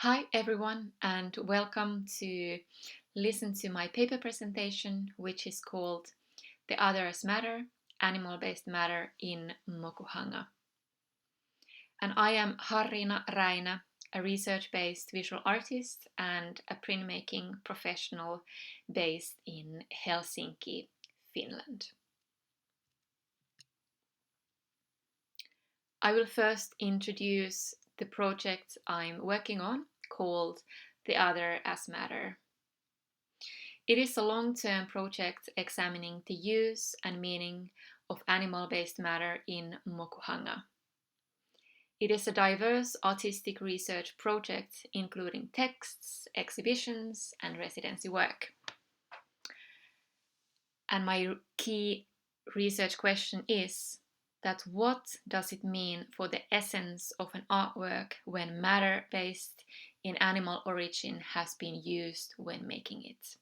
Hi everyone and welcome to listen to my paper presentation which is called The Others Matter, Animal-Based Matter in Mokuhanga. And I am Harriina Raïnä, a research-based visual artist and a printmaking professional based in Helsinki, Finland. I will first introduce the project I'm working on called The Other as Matter. It is a long-term project examining the use and meaning of animal-based matter in Mokuhanga. It is a diverse artistic research project including texts, exhibitions and residency work. And my key research question is that what does it mean for the essence of an artwork when matter based in animal origin has been used when making it?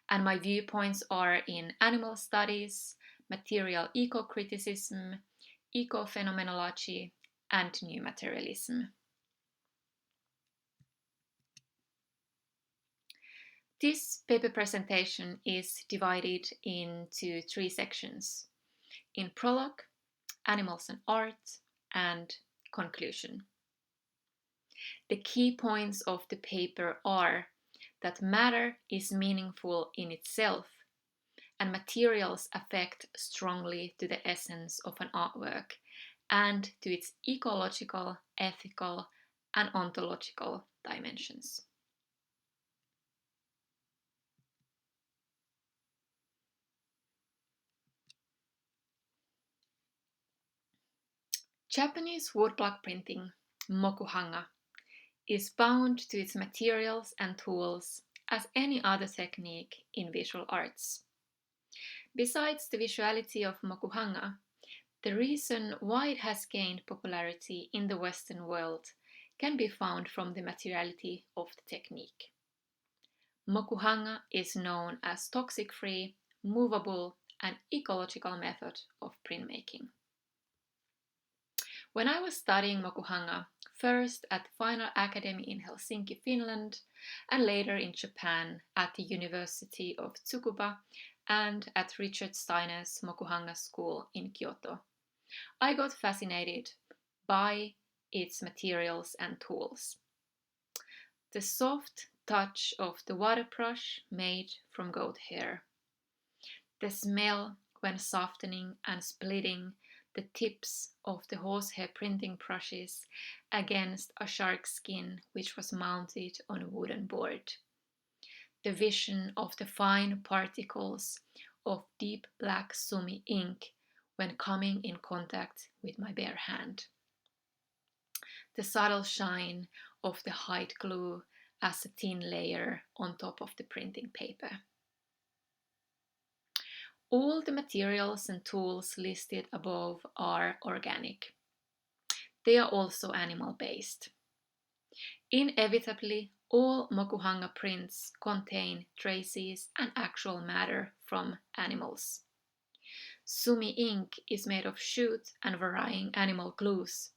And my viewpoints are in animal studies, material eco-criticism, eco-phenomenology, and new materialism. This paper presentation is divided into 3 sections: in prologue, animals and art, and conclusion. The key points of the paper are that matter is meaningful in itself, and materials affect strongly to the essence of an artwork and to its ecological, ethical, and ontological dimensions. Japanese woodblock printing, Mokuhanga, is bound to its materials and tools as any other technique in visual arts. Besides the visuality of Mokuhanga, the reason why it has gained popularity in the Western world can be found from the materiality of the technique. Mokuhanga is known as toxic-free, movable, and ecological method of printmaking. When I was studying Mokuhanga, first at the Final Academy in Helsinki, Finland, and later in Japan at the University of Tsukuba and at Richard Steiner's Mokuhanga School in Kyoto, I got fascinated by its materials and tools. The soft touch of the water brush made from goat hair, the smell when softening and splitting the tips of the horsehair printing brushes against a shark skin which was mounted on a wooden board. The vision of the fine particles of deep black sumi ink when coming in contact with my bare hand. The subtle shine of the hide glue as a thin layer on top of the printing paper. All the materials and tools listed above are organic. They are also animal-based. Inevitably, all Mokuhanga prints contain traces and actual matter from animals. Sumi ink is made of shoot and varying animal glues,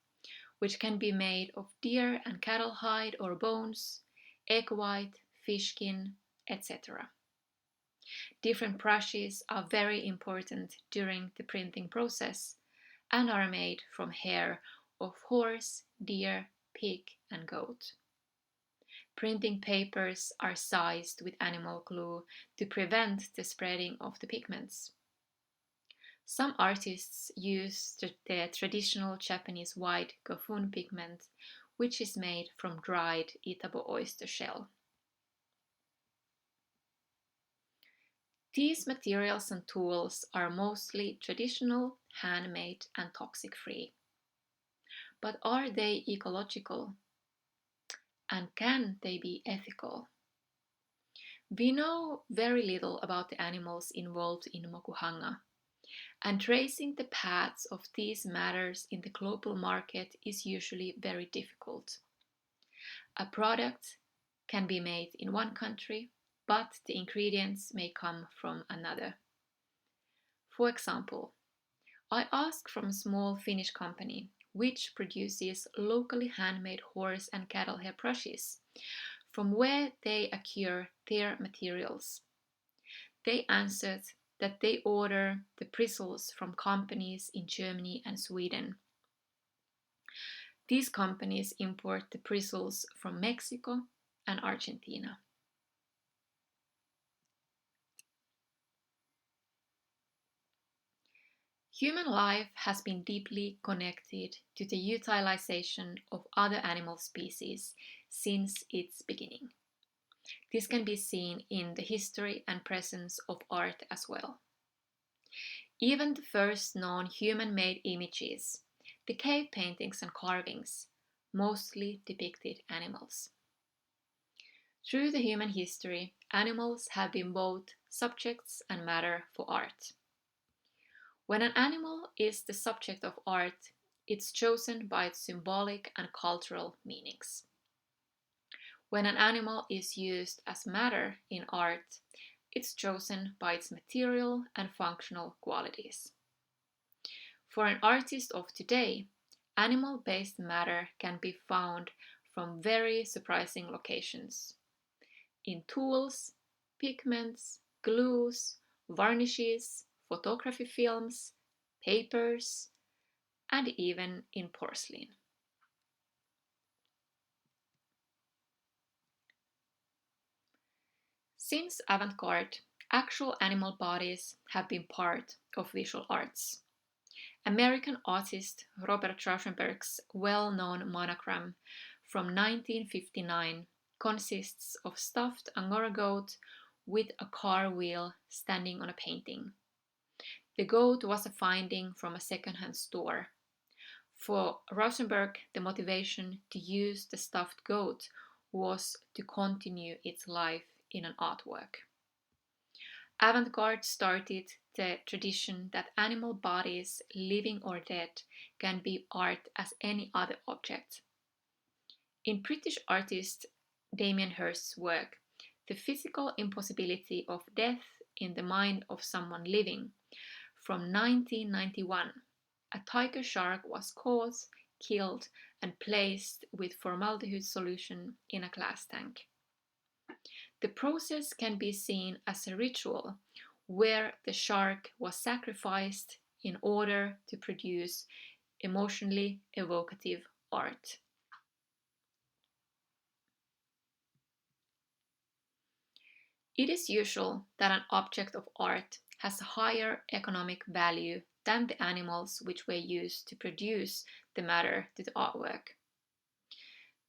which can be made of deer and cattle hide or bones, egg white, fish skin, etc. Different brushes are very important during the printing process and are made from hair of horse, deer, pig, and goat. Printing papers are sized with animal glue to prevent the spreading of the pigments. Some artists use the traditional Japanese white gofun pigment, which is made from dried Itabo oyster shell. These materials and tools are mostly traditional, handmade, and toxic-free. But are they ecological? And can they be ethical? We know very little about the animals involved in Mokuhanga, and tracing the paths of these matters in the global market is usually very difficult. A product can be made in one country, but the ingredients may come from another. For example, I asked from a small Finnish company which produces locally handmade horse and cattle hair brushes, from where they acquire their materials. They answered that they order the bristles from companies in Germany and Sweden. These companies import the bristles from Mexico and Argentina. Human life has been deeply connected to the utilization of other animal species since its beginning. This can be seen in the history and presence of art as well. Even the first known human-made images, the cave paintings and carvings, mostly depicted animals. Through the human history, animals have been both subjects and matter for art. When an animal is the subject of art, it's chosen by its symbolic and cultural meanings. When an animal is used as matter in art, it's chosen by its material and functional qualities. For an artist of today, animal-based matter can be found from very surprising locations. In tools, pigments, glues, varnishes, photography films, papers, and even in porcelain. Since avant-garde, actual animal bodies have been part of visual arts. American artist Robert Rauschenberg's well-known monogram from 1959 consists of stuffed Angora goat with a car wheel standing on a painting. The goat was a finding from a second-hand store. For Rauschenberg, the motivation to use the stuffed goat was to continue its life in an artwork. Avant-garde started the tradition that animal bodies, living or dead, can be art as any other object. In British artist Damien Hirst's work, The Physical Impossibility of Death in the Mind of Someone Living, from 1991, a tiger shark was caught, killed, and placed with formaldehyde solution in a glass tank. The process can be seen as a ritual where the shark was sacrificed in order to produce emotionally evocative art. It is usual that an object of art has a higher economic value than the animals which were used to produce the matter to the artwork.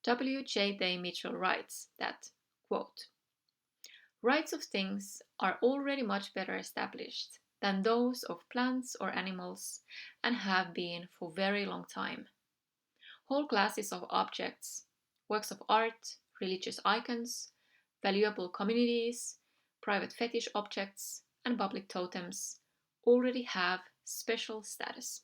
W. J. Day Mitchell writes that, quote, rights of things are already much better established than those of plants or animals and have been for very long time. Whole classes of objects, works of art, religious icons, valuable communities, private fetish objects, and public totems already have special status.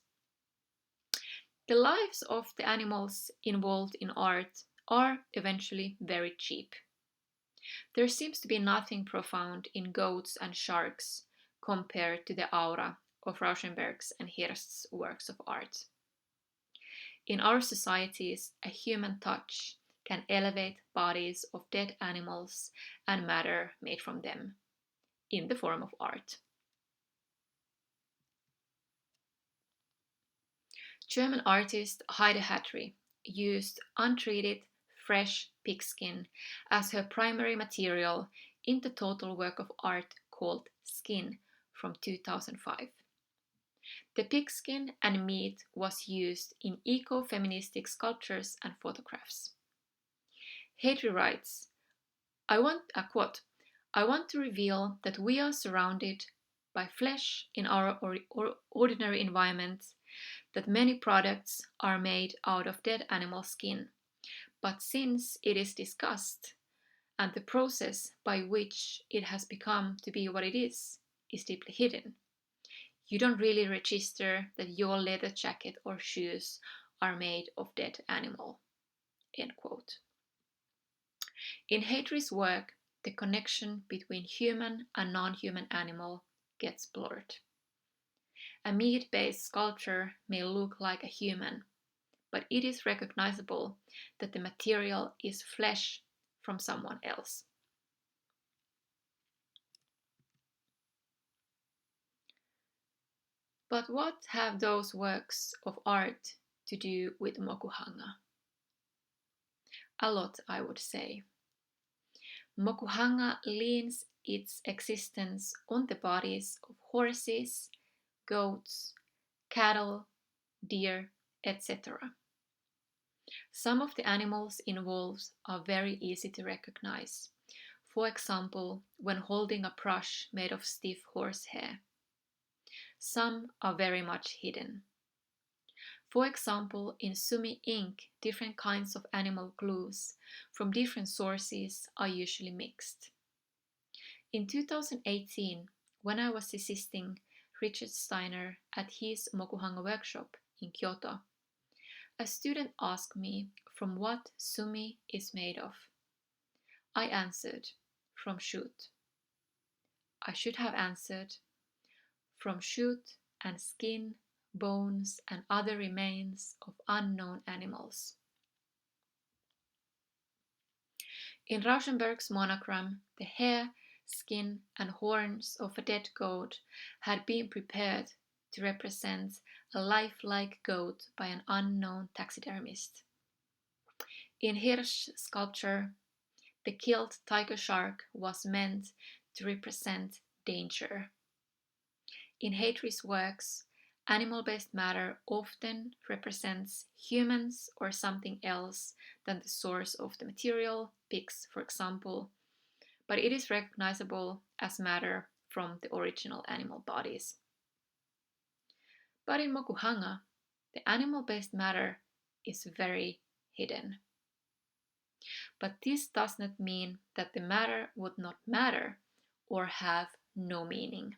The lives of the animals involved in art are eventually very cheap. There seems to be nothing profound in goats and sharks compared to the aura of Rauschenberg's and Hirst's works of art. In our societies, a human touch can elevate bodies of dead animals and matter made from them, in the form of art. German artist Heide Hatry used untreated, fresh pigskin as her primary material in the total work of art called Skin from 2005. The pigskin and meat was used in eco-feministic sculptures and photographs. Hatry writes, I want to reveal that we are surrounded by flesh in our ordinary environment, that many products are made out of dead animal skin. But since it is discussed, and the process by which it has become to be what it is deeply hidden, you don't really register that your leather jacket or shoes are made of dead animal. End quote. In Hatry's work, the connection between human and non-human animal gets blurred. A meat-based sculpture may look like a human, but it is recognizable that the material is flesh from someone else. But what have those works of art to do with Mokuhanga? A lot, I would say. Mokuhanga leans its existence on the bodies of horses, goats, cattle, deer, etc. Some of the animals involved are very easy to recognize. For example, when holding a brush made of stiff horsehair. Some are very much hidden. For example, in Sumi ink, different kinds of animal glues from different sources are usually mixed. In 2018, when I was assisting Richard Steiner at his Mokuhanga workshop in Kyoto, a student asked me from what Sumi is made of. I answered, from shoot. I should have answered, from shoot and skin, bones, and other remains of unknown animals. In Rauschenberg's monogram, the hair, skin, and horns of a dead goat had been prepared to represent a lifelike goat by an unknown taxidermist. In Hirsch's sculpture, the killed tiger shark was meant to represent danger. In Hatry's works, animal-based matter often represents humans or something else than the source of the material, pigs for example, but it is recognizable as matter from the original animal bodies. But in Mokuhanga, the animal-based matter is very hidden. But this does not mean that the matter would not matter or have no meaning.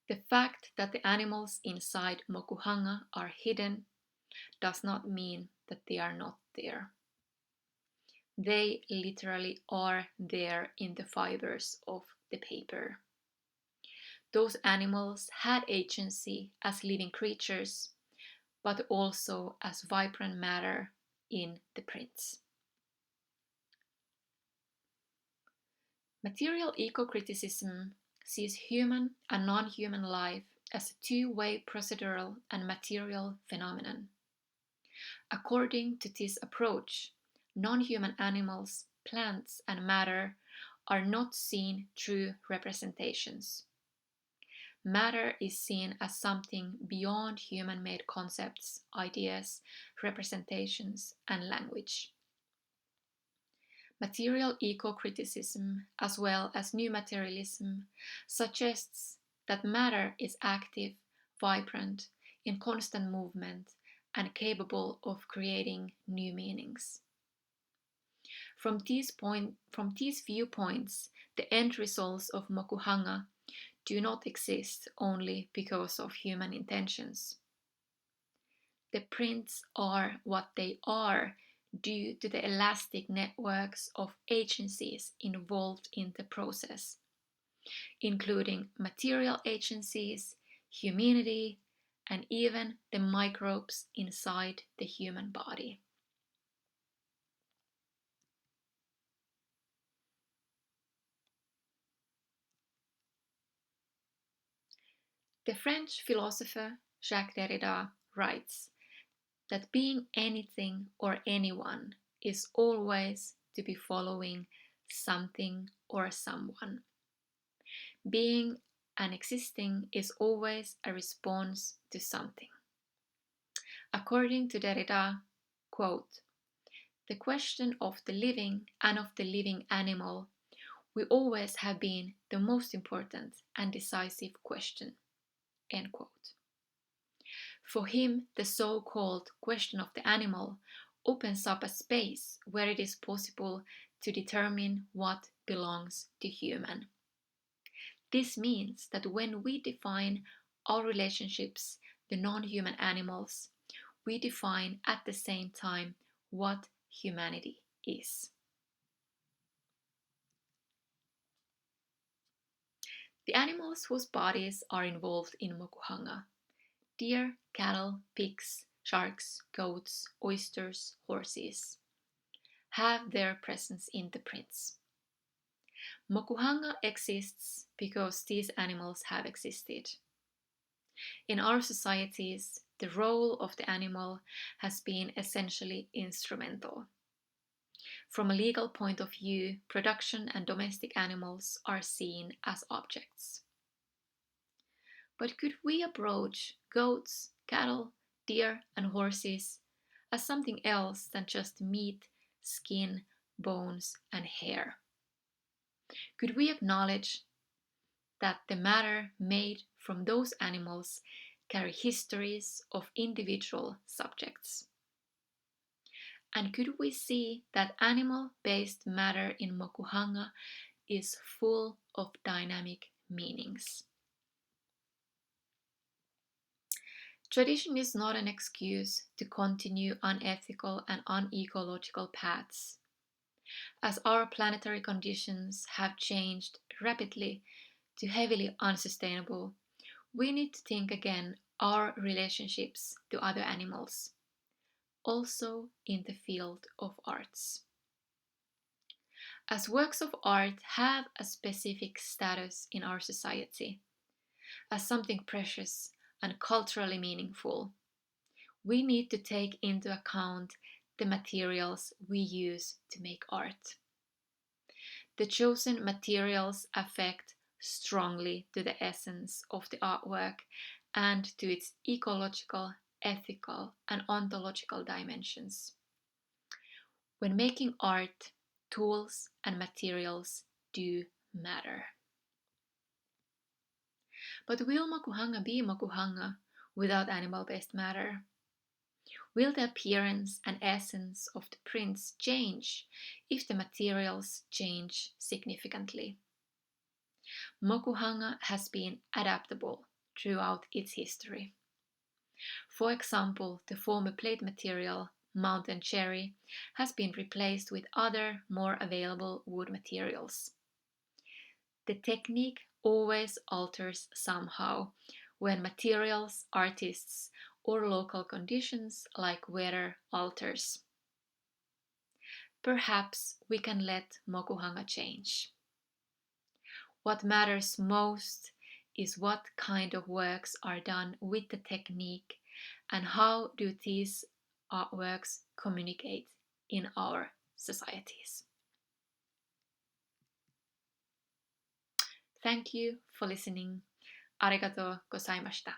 The fact that the animals inside Mokuhanga are hidden does not mean that they are not there. They literally are there in the fibers of the paper. Those animals had agency as living creatures, but also as vibrant matter in the prints. Material eco-criticism sees human and non-human life as a two-way procedural and material phenomenon. According to this approach, non-human animals, plants, and matter are not seen through representations. Matter is seen as something beyond human-made concepts, ideas, representations, and language. Material eco-criticism, as well as new materialism, suggests that matter is active, vibrant, in constant movement, and capable of creating new meanings. From these viewpoints, the end results of Mokuhanga do not exist only because of human intentions. The prints are what they are due to the elastic networks of agencies involved in the process, including material agencies, humanity, and even the microbes inside the human body. The French philosopher Jacques Derrida writes that being anything or anyone is always to be following something or someone. Being and existing is always a response to something. According to Derrida, quote, "The question of the living and of the living animal will always have been the most important and decisive question." End quote. For him, the so-called question of the animal opens up a space where it is possible to determine what belongs to human. This means that when we define our relationships, the non-human animals, we define at the same time what humanity is. The animals whose bodies are involved in Mokuhanga, deer, cattle, pigs, sharks, goats, oysters, horses, have their presence in the prints. Mokuhanga exists because these animals have existed. In our societies, the role of the animal has been essentially instrumental. From a legal point of view, production and domestic animals are seen as objects. But could we approach goats, cattle, deer, and horses as something else than just meat, skin, bones, and hair? Could we acknowledge that the matter made from those animals carry histories of individual subjects? And could we see that animal-based matter in Mokuhanga is full of dynamic meanings? Tradition is not an excuse to continue unethical and unecological paths. As our planetary conditions have changed rapidly to heavily unsustainable, we need to think again our relationships to other animals, also in the field of arts. As works of art have a specific status in our society, as something precious and culturally meaningful, we need to take into account the materials we use to make art. The chosen materials affect strongly to the essence of the artwork and to its ecological, ethical, and ontological dimensions. When making art, tools and materials do matter. But will Mokuhanga be Mokuhanga without animal-based matter? Will the appearance and essence of the prints change if the materials change significantly? Mokuhanga has been adaptable throughout its history. For example, the former plate material, mountain cherry, has been replaced with other, more available wood materials. The technique always alters somehow when materials, artists, or local conditions like weather alters. Perhaps we can let Mokuhanga change. What matters most is what kind of works are done with the technique and how do these artworks communicate in our societies. Thank you for listening. Arigatou gozaimashita.